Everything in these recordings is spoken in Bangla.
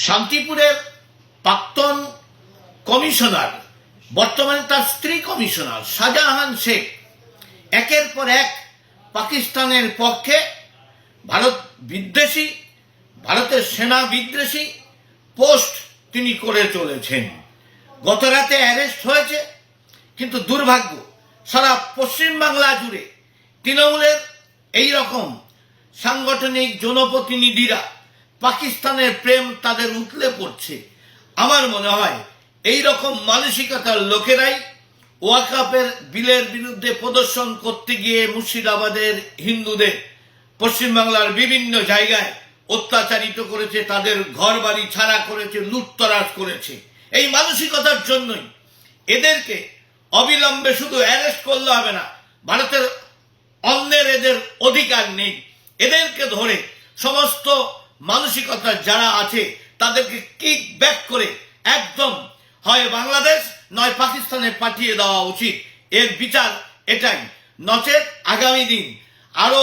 শান্তিপুরের প্রাক্তন কমিশনার, বর্তমানে তার স্ত্রী কমিশনার শাহজাহান শেখ একের পর এক পাকিস্তানের পক্ষে ভারত বিদ্বেষী, ভারতের সেনা বিদ্বেষী পোস্ট তিনি করে চলেছেন। গত রাতে অ্যারেস্ট হয়েছে, কিন্তু দুর্ভাগ্য সারা পশ্চিমবাংলা জুড়ে তৃণমূলের এই রকম সাংগঠনিক জনপ্রতিনিধিরা পাকিস্তানের প্রেম তাদের উতলে পড়ছে। আমার মনে হয় এই রকম মানসিকতার লোকেরাই ওয়াকফের বিলের বিরুদ্ধে প্রদর্শন করতে গিয়ে মুর্শিদাবাদের হিন্দুদের পশ্চিমবাংলার বিভিন্ন জায়গায় অত্যাচারিত করেছে, তাদের ঘর বাড়ি ছাড়া করেছে, লুটতরাজ করেছে। এই মানসিকতার জন্যই এদেরকে অবিলম্বে শুধু অ্যারেস্ট করলে হবে না, ভারতের অন্যের এদের অধিকার নেই। এদেরকে ধরে সমস্ত মানসিকতা যারা আছে তাদেরকে কিক ব্যাক করে একদম হয় বাংলাদেশ নয় পাকিস্তানে পাঠিয়ে দেওয়া উচিত। এর বিচার এটাই, নচেত আগামী দিন আরো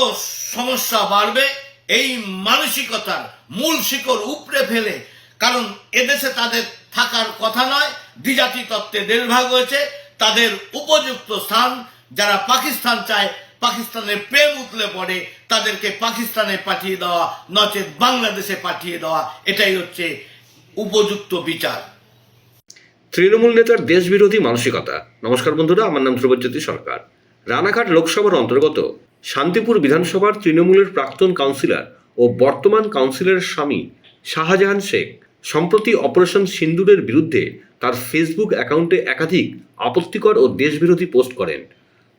সমস্যা বাড়বে। এই মানসিকতার মূল শিকড় উপড়ে ফেলে, কারণ এদেশে তাদের থাকার কথা নয়, দ্বিজাতি তত্ত্বে দেড় ভাগ হয়েছে, তাদের উপযুক্ত স্থান যারা পাকিস্তান চায়, পাকিস্তানের প্রেম উতলে পড়ে, তাদেরকে পাকিস্তানে পাঠিয়ে দেওয়া নচেত বাংলাদেশে পাঠিয়ে দেওয়া, এটাই হচ্ছে উপযুক্ত বিচার। তৃণমূল নেতার দেশবিরোধী মানসিকতা। নমস্কার বন্ধুরা, আমার নাম ধ্রুবজ্যোতি সরকার। রানাঘাট লোকসভার অন্তর্গত শান্তিপুর বিধানসভার তৃণমূলের প্রাক্তন কাউন্সিলর ও বর্তমান কাউন্সিলরের স্বামী শাহজাহান শেখ সম্প্রতি অপারেশন সিন্দুরের বিরুদ্ধে তার ফেসবুক অ্যাকাউন্টে একাধিক আপত্তিকর ও দেশবিরোধী পোস্ট করেন।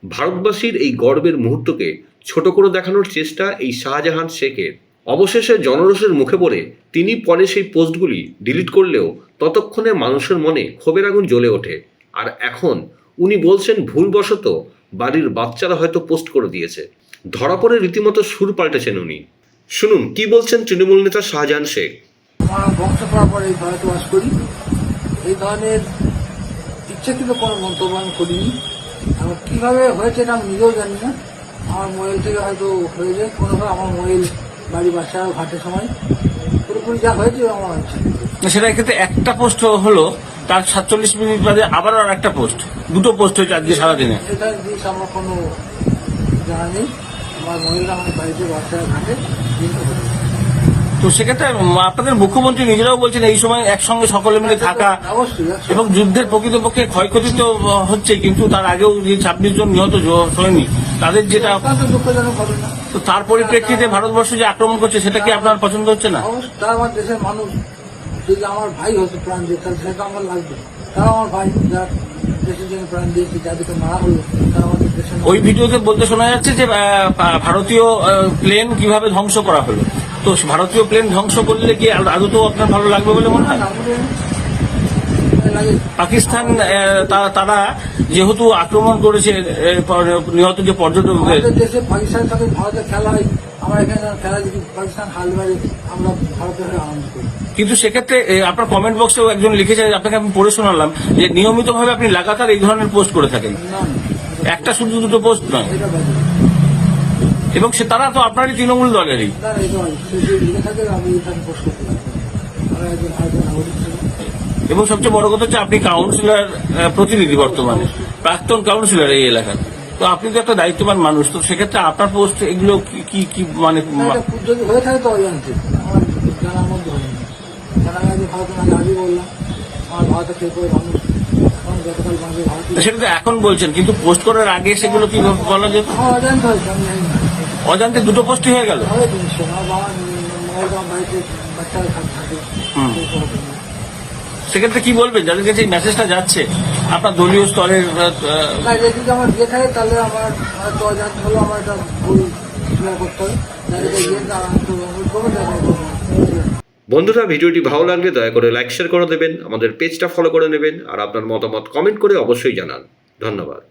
ভারতবাসীর এই গর্বের মুহূর্তকে ছোট করে দেখানোর চেষ্টা এই শাহজাহান শেখের। অবশেষে জনরোষের মুখে পড়ে তিনি পরে সেই পোস্টগুলি ডিলিট করলেও ততক্ষণে মানুষের মনে ক্ষোভের আগুন জ্বলে ওঠে। আর এখন উনি বলছেন ভুলবশত বাড়ির বাচ্চারা হয়তো পোস্ট করে দিয়েছে। ধরা পড়ে রীতিমতো সুর পাল্টেছেন উনি। শুনুন কি বলছেন তৃণমূল নেতা শাহজাহান শেখ। আমরা বংশ পরম্পরা এই ভারতে বাস করি, এই ধরনের ইচ্ছাকৃত কোনো মন্তব্য আমি করিনি। আমার কীভাবে হয়েছে এটা আমি নিজেও জানি না। আমার মোবাইল থেকে হয়তো হয়ে যায় কোনোভাবে, আমার মোবাইল বাড়ি বাসা ঘাটের সময় পুরোপুরি যা হয়েছে আমার হচ্ছে। সেটা ক্ষেত্রে একটা পোস্ট হলো, তার 47 মিনিট বাদে আবার আর একটা পোস্ট, দুটো পোস্ট হয়েছে আজকে সারাদিনে। এটা জিনিস আমার কোনো জানা নেই। আমার মোবাইলটা আমার বাড়িতে বাসা ঘাটে তো সেক্ষেত্রে আপনাদের মুখ্যমন্ত্রী নিজেরাও বলছেন এই সময় একসঙ্গে সকলে মিলে থাকা অবশ্যই এবং যুদ্ধের প্রকৃতপক্ষে ক্ষয়ক্ষতি তো হচ্ছে, কিন্তু তার আগেও যে 26 জন নিহত সৈনিক তাদের যেটা অত্যন্ত দুঃখজনক ঘটনা। তো তার পরিপ্রেক্ষিতে ভারতবর্ষ যে আক্রমণ করছে সেটা কি আপনার পছন্দ হচ্ছে না? অবশ্যই তারা আমার দেশের মানুষ, যদি আমার ভাই হতো প্রাণ দিয়ে তাহলে সেটা আমার লাগবে। তারা আমার ভাই, যারা দেশের জন্য প্রাণ দিয়েছে, যাদেরকে মারা হলো তারা আমাদের দেশের। ওই ভিডিওতে বলতে শোনা যাচ্ছে যে ভারতীয় প্লেন কিভাবে ধ্বংস করা হলো। তো ভারতীয় প্লেন ধ্বংস করলে কি আদৌ আপনার ভালো লাগবে বলে মনে হয়? পাকিস্তান তারা যেহেতু আক্রমণ করেছে নিহত যে পর্যটকদের, দেশে পাকিস্তানের সাথে ভারতের খেলা হয়, আমরা এখানে খেলা দেখি পাকিস্তান হাল বাড়ি, আমরা ভারতের হয়ে আনন্দ করি। কিন্তু সেক্ষেত্রে আপনার কমেন্ট বক্সেও একজন লিখেছে, আপনাকে আমি পড়ে শোনালাম, যে নিয়মিতভাবে আপনি লাগাতার এই ধরনের পোস্ট করে থাকেন, একটা শুধু দুটো পোস্ট নয়, এবং তারা তো আপনারই তৃণমূল দলেরই। এবং সবচেয়ে বড় কথা হচ্ছে আপনি কাউন্সিলর প্রতিনিধি, বর্তমানে প্রাক্তন কাউন্সিলর এই এলাকার। তো আপনি তো একটা দায়িত্ববান মানুষ, তো সেক্ষেত্রে আপনার পোস্ট এগুলো কি কি মানে যদি হয়ে থাকে তো অজান্তে আমার জানার মধ্যে হয় না। জানা গেছে ভারত আমি আগে বললাম আমার ভারতে কে করে মানুষ গতকাল মানুষের ভারত সেটা তো এখন বলছেন, কিন্তু পোস্ট করার আগে সেগুলো কি বলা যেত? অজান্তে হয়েছে, আমি জানি না। অজান্তে দুটো পোস্টই হয়ে গেল। হবে জিনিস আমার বাবা মোবাইল আমার বাড়িতে বাচ্চারা থাকে। সেক্ষেত্রে কি বলবেন যাদের কাছে এই মেসেজটা যাচ্ছে আপনার দলীয় স্তরের? যদি আমার দিয়ে থাকে তাহলে আমার হয়তো অজান্তে হলো, আমার একটা ভুল স্বীকার করতে হবে। যাদেরকে দিয়ে বন্ধুরা, ভিডিওটি ভালো লাগলে দয়া করে লাইক শেয়ার করে দেবেন, আমাদের পেজটা ফলো করে নেবেন, আর আপনার মতামত কমেন্ট করে অবশ্যই জানান। ধন্যবাদ।